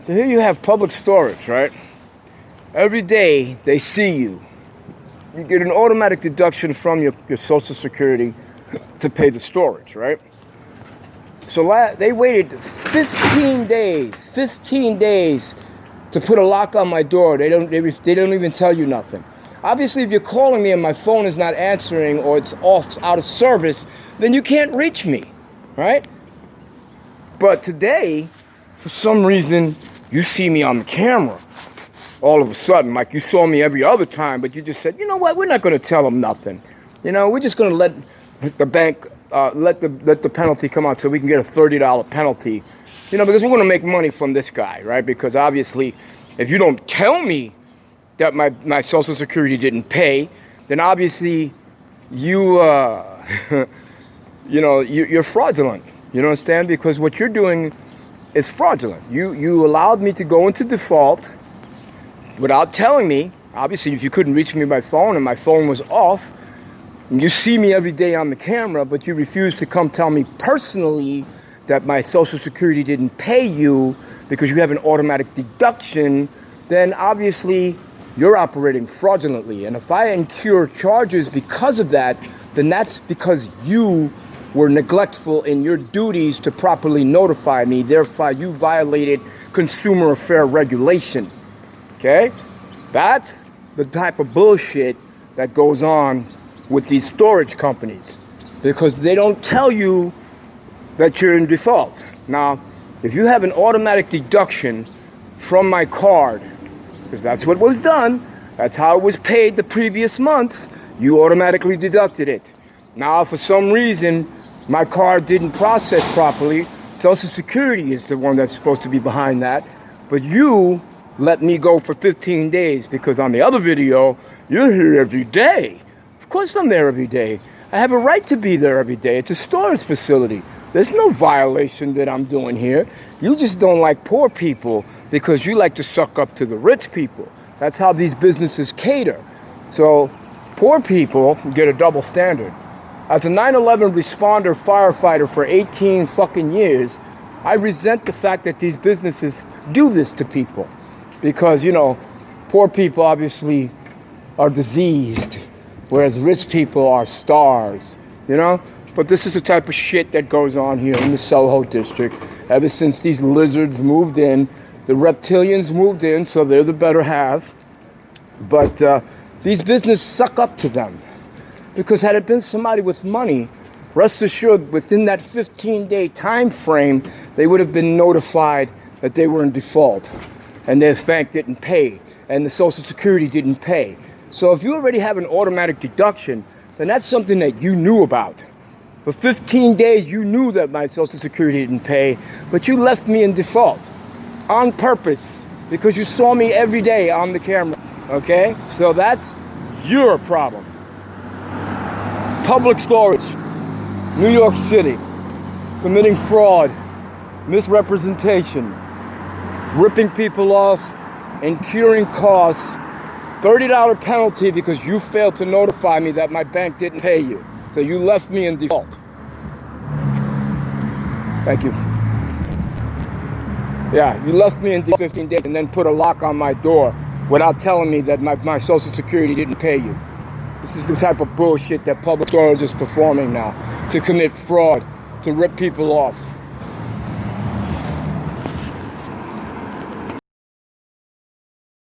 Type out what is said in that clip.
So here you have public storage, right? Every day they see you. You get an automatic deduction from your Social Security to pay the storage, right? So they waited 15 days to put a lock on my door. They don't even tell you nothing. Obviously, if you're calling me and my phone is not answering or it's out of service, then you can't reach me, right? But today, for some reason, you see me on the camera. All of a sudden, like you saw me every other time, but you just said, you know what, we're not going to tell them nothing. You know, we're just going to let the bank, let the penalty come out so we can get a $30 penalty. You know, because we're going to make money from this guy, right? Because obviously, if you don't tell me that my Social Security didn't pay, then obviously you, you're fraudulent. You understand? Because what you're doing is fraudulent. You allowed me to go into default without telling me. Obviously, if you couldn't reach me by phone and my phone was off, and you see me every day on the camera, but you refuse to come tell me personally that my Social Security didn't pay you because you have an automatic deduction, then obviously you're operating fraudulently. And if I incur charges because of that, then that's because you were neglectful in your duties to properly notify me. Therefore, you violated consumer affair regulation. Okay? That's the type of bullshit that goes on with these storage companies, because they don't tell you that you're in default. Now, if you have an automatic deduction from my card, because that's what was done, that's how it was paid the previous months, you automatically deducted it. Now, for some reason, my card didn't process properly, Social Security is the one that's supposed to be behind that, but you let me go for 15 days because on the other video, you're here every day. Of course I'm there every day. I have a right to be there every day. It's a storage facility. There's no violation that I'm doing here. You just don't like poor people because you like to suck up to the rich people. That's how these businesses cater. So poor people get a double standard. As a 9/11 responder firefighter for 18 fucking years, I resent the fact that these businesses do this to people. Because, you know, poor people obviously are diseased, whereas rich people are stars, you know? But this is the type of shit that goes on here in the Soho district. Ever since these lizards moved in, the reptilians moved in, so they're the better half. But these businesses suck up to them. Because had it been somebody with money, rest assured within that 15-day time frame, they would have been notified that they were in default and their bank didn't pay and the Social Security didn't pay. So if you already have an automatic deduction, then that's something that you knew about. For 15 days, you knew that my Social Security didn't pay, but you left me in default on purpose because you saw me every day on the camera, okay? So that's your problem. Public storage, New York City, committing fraud, misrepresentation, ripping people off, incurring costs, $30 penalty because you failed to notify me that my bank didn't pay you. So you left me in default. Thank you. Yeah, you left me in default 15 days and then put a lock on my door without telling me that my Social Security didn't pay you. This is the type of bullshit that public storage is performing now to commit fraud, to rip people off.